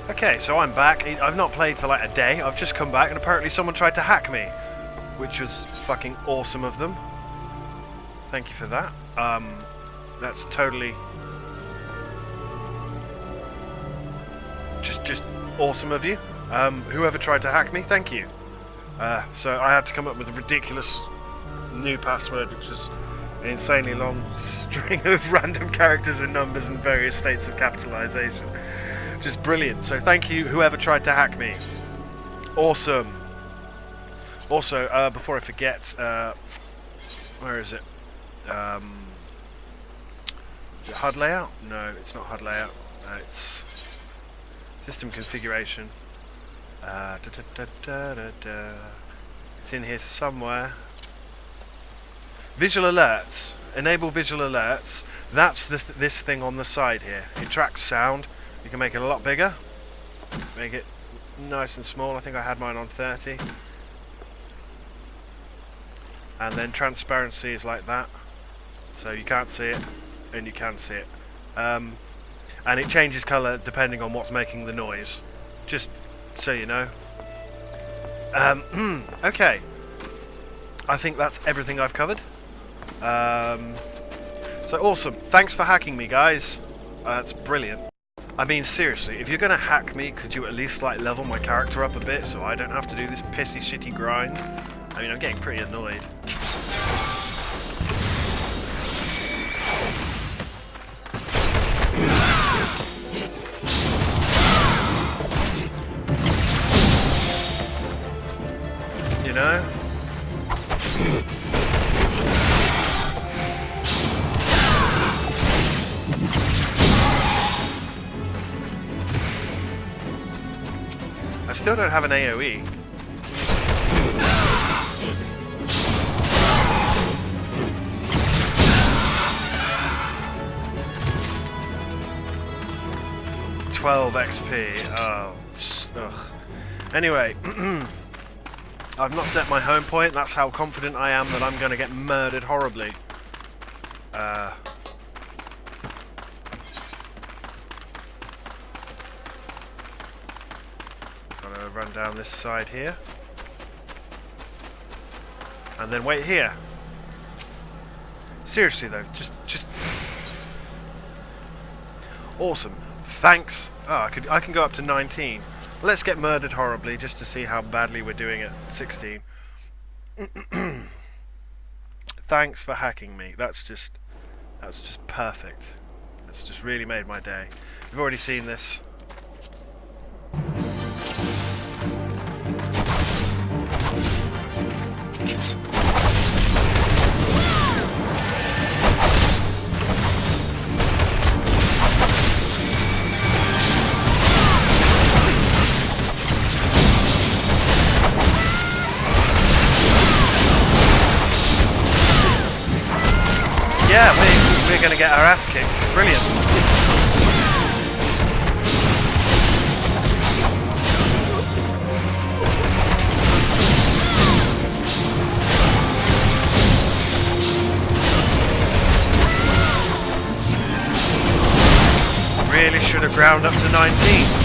Okay, so I'm back. I've not played for like a day. I've just come back and apparently someone tried to hack me, which was fucking awesome of them. Thank you for that. That's totally just awesome of you. Whoever tried to hack me, thank you. So I had to come up with a ridiculous new password, which is an insanely long string of random characters and numbers and various states of capitalization. Just brilliant. So thank you, whoever tried to hack me. Awesome. Also, before I forget, where is it? Is it HUD layout? No, it's not HUD layout. It's system configuration. It's in here somewhere. Visual alerts. Enable visual alerts. That's this thing on the side here. It tracks sound. You can make it a lot bigger. Make it nice and small. I think I had mine on 30. And then transparency is like that. So you can't see it, and you can see it. And it changes colour depending on what's making the noise. Just so you know. Okay. I think that's everything I've covered. So awesome. Thanks for hacking me, guys. That's brilliant. I mean, seriously, if you're going to hack me, could you at least like level my character up a bit so I don't have to do this pissy shitty grind? I mean, I'm getting pretty annoyed. You know? I still don't have an AoE. XP. Oh, ugh. Anyway, I've not set my home point. That's how confident I am that I'm going to get murdered horribly. Gotta run down this side here, and then wait here. Seriously though, just awesome. Thanks. Oh, I can go up to 19. Let's get murdered horribly just to see how badly we're doing at 16. Thanks for hacking me. That's just perfect. That's just really made my day. You've already seen this. Yeah, we're going to get our ass kicked. Brilliant. Really should have ground up to 19.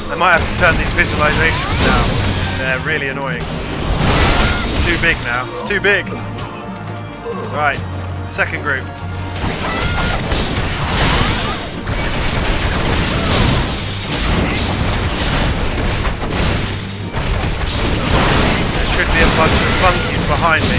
I might have to turn these visualizations down. They're really annoying. It's too big now. It's too big. Right, second group. There should be a bunch of monkeys behind me.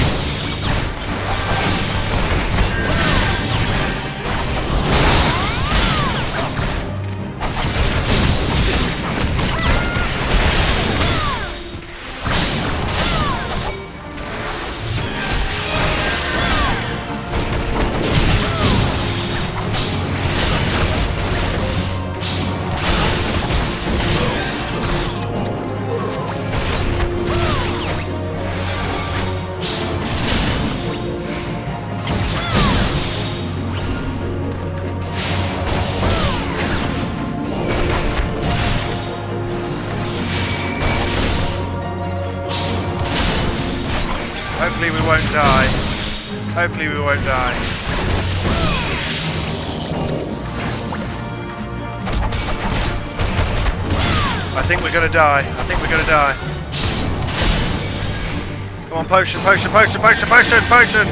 Hopefully we won't die. Hopefully we won't die. I think we're gonna die. I think we're gonna die. Come on, potion, potion, potion, potion, potion, potion!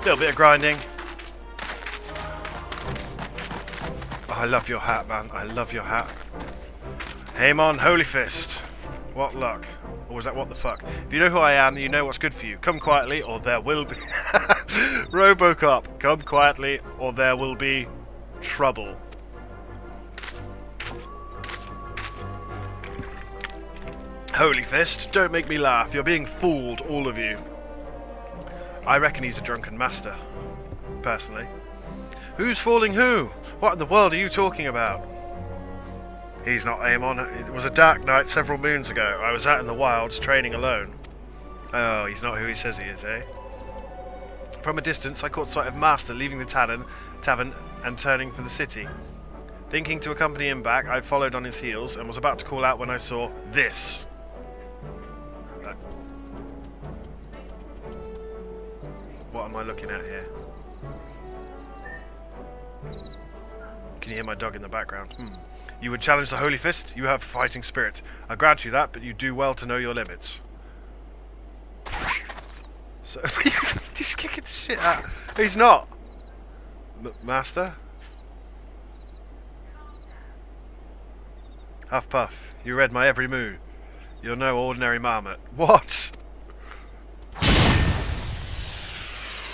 Little bit of grinding. Oh, I love your hat, man. I love your hat. Hamon, Holy Fist. What luck. Or was that what the fuck? If you know who I am, you know what's good for you. Come quietly, or there will be... Robocop, come quietly, or there will be trouble. Holy Fist, don't make me laugh. You're being fooled, all of you. I reckon he's a drunken master, personally. Who's fooling who? What in the world are you talking about? He's not Amon. It was a dark night several moons ago. I was out in the wilds training alone. Oh, he's not who he says he is, eh? From a distance, I caught sight of Master leaving the tavern and turning for the city. Thinking to accompany him back, I followed on his heels and was about to call out when I saw this. What am I looking at here? Can you hear my dog in the background? You would challenge the Holy Fist? You have fighting spirit. I grant you that, but you do well to know your limits. So, he's kicking the shit out. He's not. Master? Huff Puff, you read my every move. You're no ordinary marmot. What?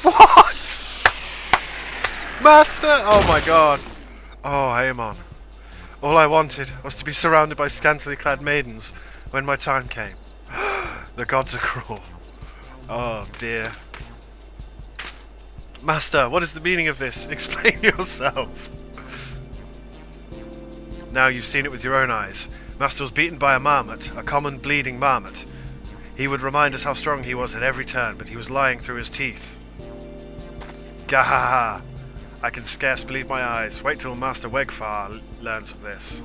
What? Master? Oh my god. Oh, Amon. All I wanted was to be surrounded by scantily clad maidens when my time came. The gods are cruel. Oh dear. Master, what is the meaning of this? Explain yourself. Now you've seen it with your own eyes. Master was beaten by a marmot, a common bleeding marmot. He would remind us how strong he was at every turn, but he was lying through his teeth. Gahaha! I can scarce believe my eyes. Wait till Master Wegfar learns of this.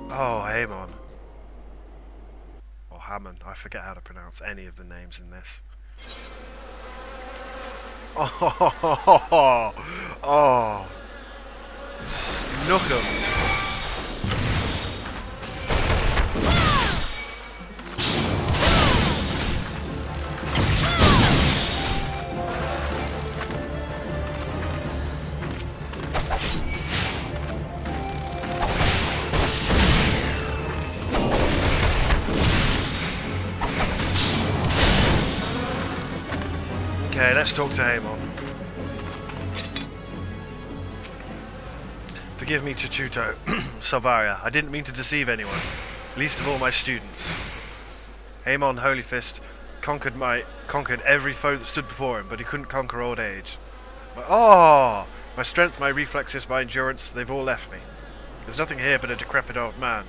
Oh, Hamon. Or Hammond. I forget how to pronounce any of the names in this. Oh, oh, Snookum. Okay, let's talk to Hamon. Forgive me, Chichuto, Salvaria. I didn't mean to deceive anyone, least of all my students. Hamon, Holy Fist, conquered every foe that stood before him, but he couldn't conquer old age. My strength, my reflexes, my endurance, they've all left me. There's nothing here but a decrepit old man.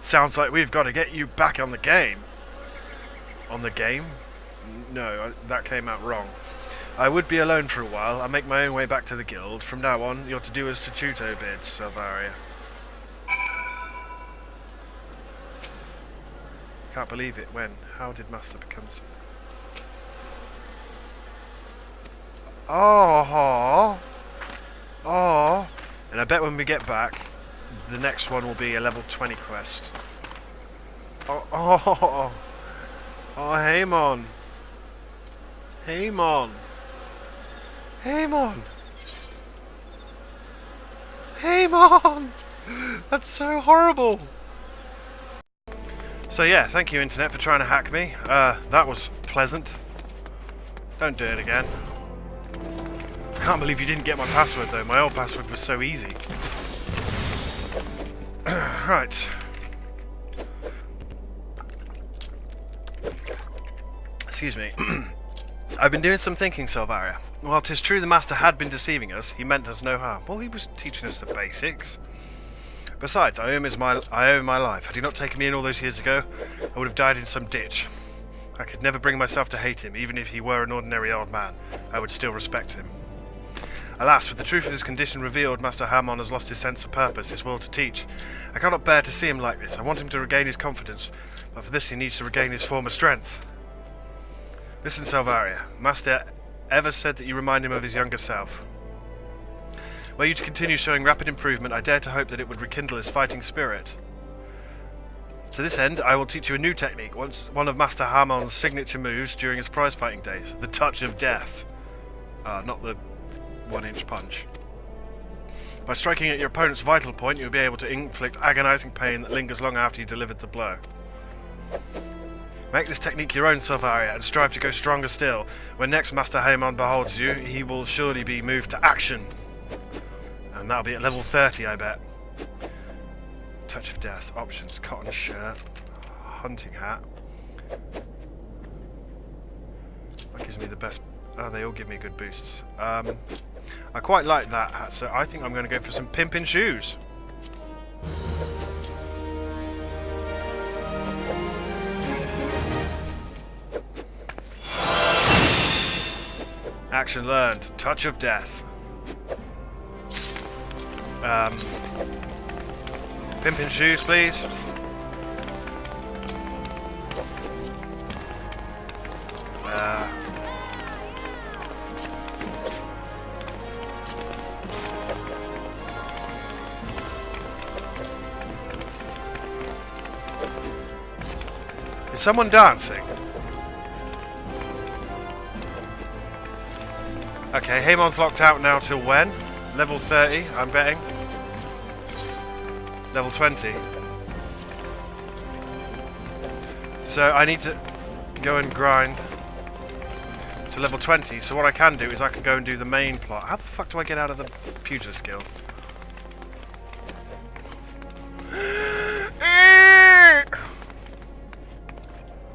Sounds like we've got to get you back on the game. On the game? No, that came out wrong. I would be alone for a while. I'll make my own way back to the guild. From now on, you're to do as Chichuto bids, Salvaria. Can't believe it. When? How did Master become so... Oh! Oh! And I bet when we get back, the next one will be a level 20 quest. Oh! Oh! Oh, Hamon! Hamon! Hamon! Hamon! That's so horrible! So yeah, thank you Internet for trying to hack me. That was pleasant. Don't do it again. Can't believe you didn't get my password though. My old password was so easy. Right. Excuse me. I've been doing some thinking, Silvaria. While 'tis true the Master had been deceiving us, he meant us no harm. Well, he was teaching us the basics. Besides, I owe him my life. Had he not taken me in all those years ago, I would have died in some ditch. I could never bring myself to hate him, even if he were an ordinary old man. I would still respect him. Alas, with the truth of his condition revealed, Master Hamon has lost his sense of purpose, his will to teach. I cannot bear to see him like this. I want him to regain his confidence, but for this he needs to regain his former strength. Listen, Silvaria. Master ever said that you remind him of his younger self. Were you to continue showing rapid improvement, I dare to hope that it would rekindle his fighting spirit. To this end, I will teach you a new technique, one of Master Hamon's signature moves during his prize fighting days, the touch of death. Not the 1-inch punch. By striking at your opponent's vital point, you'll be able to inflict agonizing pain that lingers long after you delivered the blow. Make this technique your own, Silvaria, and strive to go stronger still. When next Master Hamon beholds you, he will surely be moved to action. And that'll be at level 30, I bet. Touch of death. Options. Cotton shirt. Hunting hat. That gives me the best... Oh, they all give me good boosts. I quite like that hat, so I think I'm going to go for some pimpin' shoes. Action learned. Touch of death. Pimpin' shoes, please. Is someone dancing? Okay, Hamon's locked out now till when? Level 30, I'm betting. Level 20. So I need to go and grind to level 20. So what I can do is I can go and do the main plot. How the fuck do I get out of the Pugilize skill?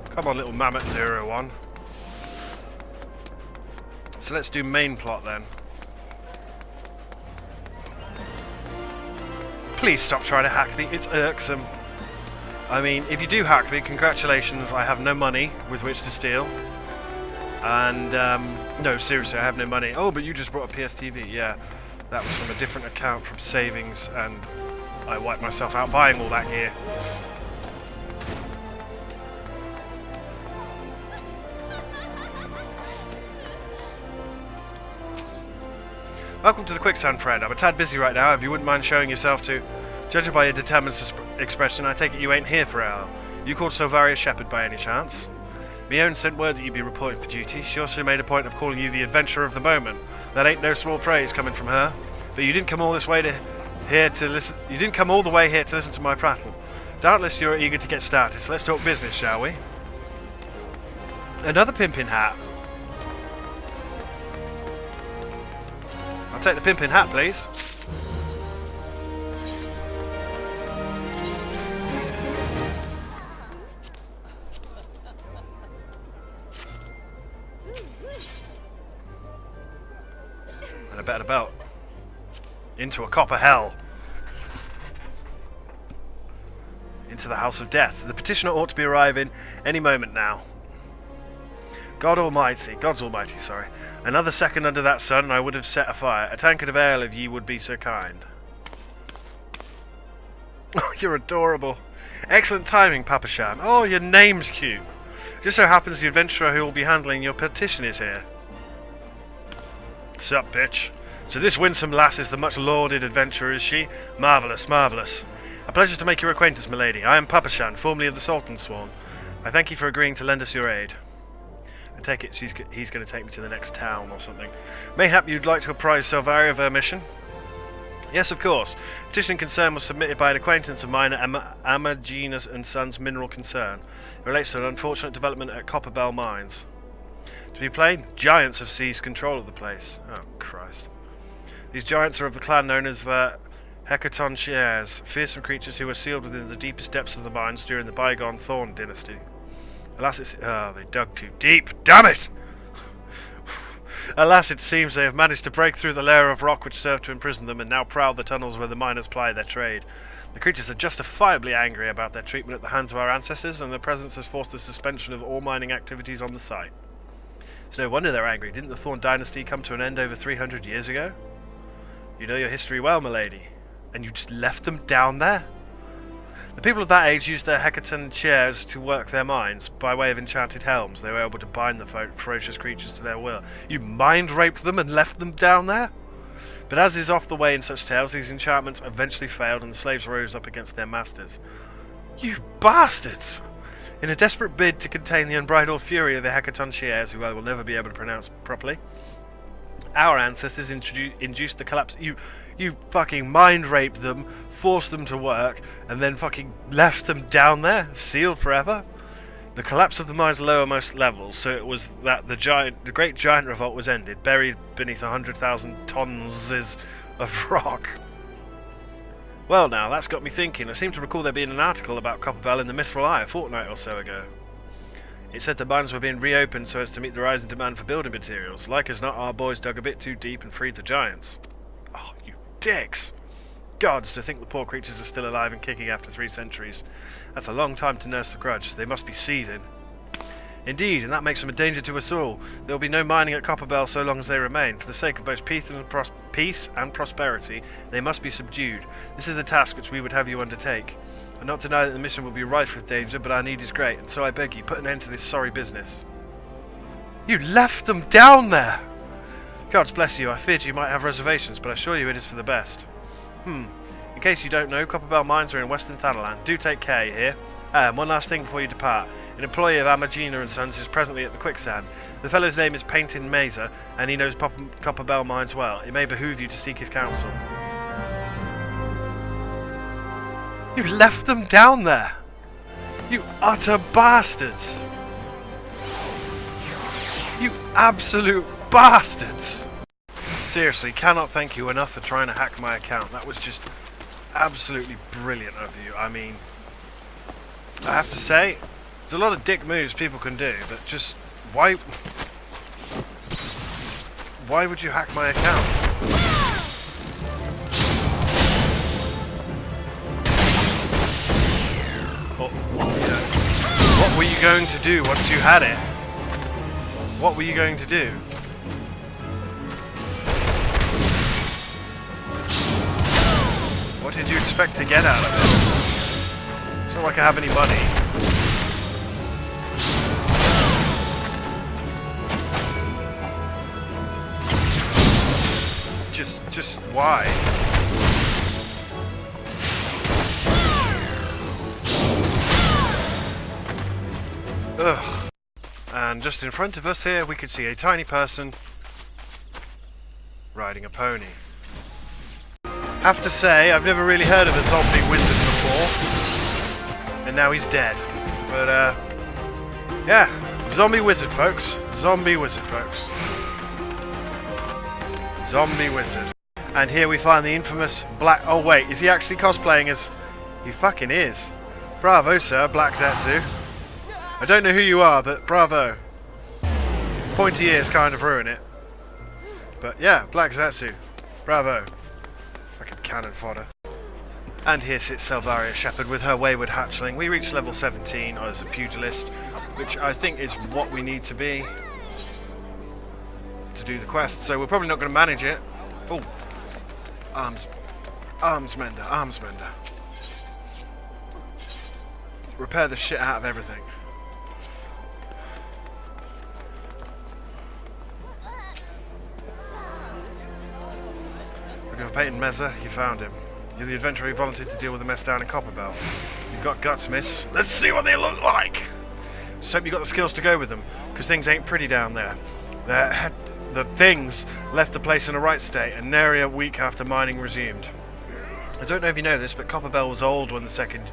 Come on, little Mammoth 01. So let's do main plot then. Please stop trying to hack me, it's irksome. I mean, if you do hack me, congratulations, I have no money with which to steal. And, no, seriously, I have no money. Oh, but you just brought a PSTV, yeah. That was from a different account from savings, and I wiped myself out buying all that gear. Welcome to the Quicksand, friend. I'm a tad busy right now, if you wouldn't mind showing yourself to... Judging by your determined expression, I take it you ain't here for our... You called Silvaria Shepherd by any chance? Mione sent word that you'd be reporting for duty. She also made a point of calling you the adventurer of the moment. That ain't no small praise coming from her. But you didn't come all this way here to listen... You didn't come all the way here to listen to my prattle. Doubtless you're eager to get started, so let's talk business, shall we? Another pimpin' hat. I'll take the pimpin' hat, please. And a better belt. Into a copper hell. Into the House of Death. The petitioner ought to be arriving any moment now. God's almighty, sorry. Another second under that sun and I would have set a fire. A tankard of ale if ye would be so kind. Oh, you're adorable. Excellent timing, Papa Shan. Oh, your name's cute. Just so happens the adventurer who will be handling your petition is here. Sup, bitch. So this winsome lass is the much lauded adventurer, is she? Marvellous, marvellous. A pleasure to make your acquaintance, milady. I am Papa Shan, formerly of the Sultan's Sworn. I thank you for agreeing to lend us your aid. I take it he's going to take me to the next town or something. Mayhap you'd like to apprise Silvaria of her mission? Yes, of course. Petition in concern was submitted by an acquaintance of mine at Amagenas and Sons Mineral Concern. It relates to an unfortunate development at Copperbell Mines. To be plain, giants have seized control of the place. Oh, Christ. These giants are of the clan known as the Hecatoncheires, fearsome creatures who were sealed within the deepest depths of the mines during the bygone Thorn dynasty. Alas, they dug too deep. Damn it! Alas, it seems they have managed to break through the layer of rock which served to imprison them and now prowl the tunnels where the miners ply their trade. The creatures are justifiably angry about their treatment at the hands of our ancestors, and their presence has forced the suspension of all mining activities on the site. It's no wonder they're angry. Didn't the Thorn Dynasty come to an end over 300 years ago? You know your history well, milady. And you just left them down there? The people of that age used their hecaton chairs to work their mines. By way of enchanted helms, they were able to bind the ferocious creatures to their will. You mind-raped them and left them down there? But as is oft the way in such tales, these enchantments eventually failed and the slaves rose up against their masters. You bastards! In a desperate bid to contain the unbridled fury of the hecaton chairs, who I will never be able to pronounce properly, our ancestors induced the collapse. You fucking mind-raped them, forced them to work, and then fucking left them down there, sealed forever? The collapse of the mine's lowermost levels, so it was that the great giant revolt was ended, buried beneath 100,000 tons of rock. Well now, that's got me thinking. I seem to recall there being an article about Copperbell in the Mithril Eye a fortnight or so ago. It said the mines were being reopened so as to meet the rising demand for building materials. Like as not, our boys dug a bit too deep and freed the giants. Oh, you dicks! Gods, to think the poor creatures are still alive and kicking after 3 centuries. That's a long time to nurse the grudge. They must be seething. Indeed, and that makes them a danger to us all. There will be no mining at Copperbell so long as they remain. For the sake of both peace and prosperity, they must be subdued. This is the task which we would have you undertake. And not deny that the mission will be rife with danger, but our need is great, and so I beg you, put an end to this sorry business. You left them down there! Gods bless you, I feared you might have reservations, but I assure you it is for the best. In case you don't know, Copperbell mines are in Western Thanalan. Do take care, you hear? And one last thing before you depart. An employee of Amagina and Sons is presently at the quicksand. The fellow's name is Paintin Mesa, and he knows Copperbell mines well. It may behoove you to seek his counsel. You left them down there! You utter bastards! You absolute bastards! Seriously, cannot thank you enough for trying to hack my account. That was just absolutely brilliant of you. I mean, I have to say, there's a lot of dick moves people can do, but just why would you hack my account? What were you going to do once you had it? What were you going to do? What did you expect to get out of it? It's not like I have any money. Just why? Ugh. And just in front of us here we could see a tiny person riding a pony. Have to say, I've never really heard of a zombie wizard before. And now he's dead. But yeah, zombie wizard folks. Zombie wizard folks. Zombie wizard. And here we find the infamous Black... Oh wait, is he actually cosplaying as... He fucking is. Bravo sir, Black Zetsu. I don't know who you are, but bravo. Pointy ears kind of ruin it. But yeah, Black Zetsu. Bravo. Fucking cannon fodder. And here sits Selvaria Shepherd with her wayward hatchling. We reached level 17 as a pugilist, which I think is what we need to be to do the quest. So we're probably not going to manage it. Oh, arms mender. Repair the shit out of everything. Looking for Peyton Meza, you found him. You're the adventurer who volunteered to deal with the mess down in Copperbell. You've got guts, miss. Let's see what they look like! Just hope you got the skills to go with them, because things ain't pretty down there. The things left the place in a right state, and nary a week after mining resumed. I don't know if you know this, but Copperbell was old when the second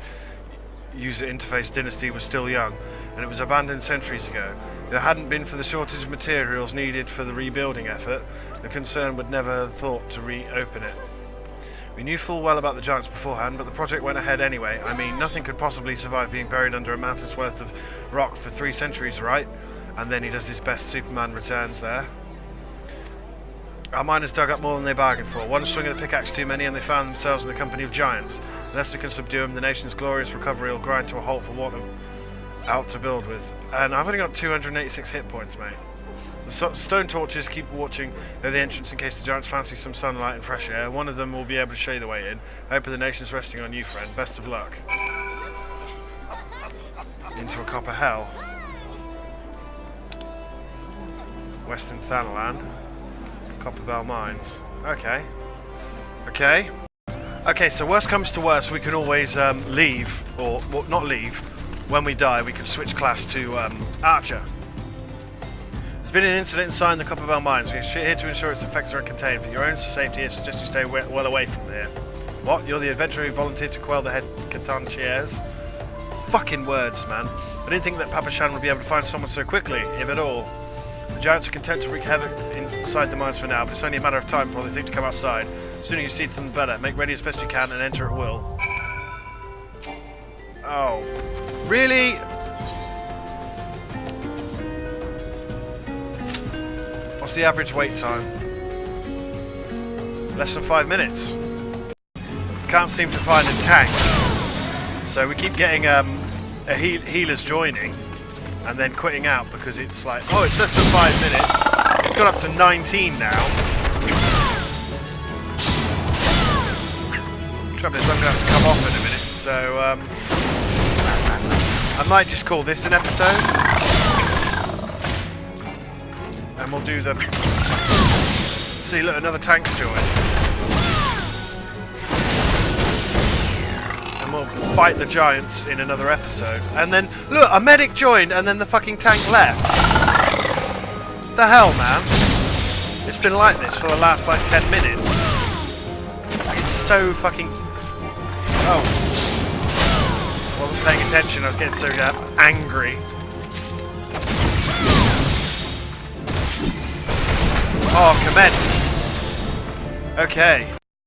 user interface dynasty was still young, and it was abandoned centuries ago. If it hadn't been for the shortage of materials needed for the rebuilding effort, the concern would never have thought to reopen it. We knew full well about the giants beforehand, but the project went ahead anyway. I mean, nothing could possibly survive being buried under a mountain's worth of rock for 3 centuries, right? And then he does his best Superman Returns there. Our miners dug up more than they bargained for. One swing of the pickaxe too many, and they found themselves in the company of giants. Unless we can subdue them, the nation's glorious recovery will grind to a halt for want of out to build with. And I've only got 286 hit points, mate. The stone torches keep watching over the entrance in case the giants fancy some sunlight and fresh air. One of them will be able to show you the way in. I hope the nation's resting on you, friend. Best of luck. Into a copper hell. Western Thanalan. Copper Bell Mines. Okay. Okay. Okay, so worst comes to worst, we can always leave, or well, not leave. When we die, we can switch class to Archer. There's been an incident inside the Copper Bell Mines. We're here to ensure its effects are contained. For your own safety, I suggest you stay well away from there. What? You're the adventurer who volunteered to quell the head Catanchiers? Fucking words, man. I didn't think that Papa Shan would be able to find someone so quickly, if at all. The giants are content to wreak havoc inside the mines for now, but it's only a matter of time before they think to come outside. The sooner you see them, the better. Make ready as best you can and enter at will. Oh. Really? What's the average wait time? Less than 5 minutes. Can't seem to find a tank. So we keep getting healers joining and then quitting out because it's like, oh, it's less than 5 minutes. It's got up to 19 now. Trouble is I'm going to have to come off in a minute, so I might just call this an episode. And we'll do the... See, look, another tank's joined. And we'll fight the giants in another episode. And then, look, a medic joined and then the fucking tank left. The hell, man? It's been like this for the last, like, 10 minutes. It's so fucking... Oh. Wasn't paying attention, I was getting so angry. Oh, commence. Okay.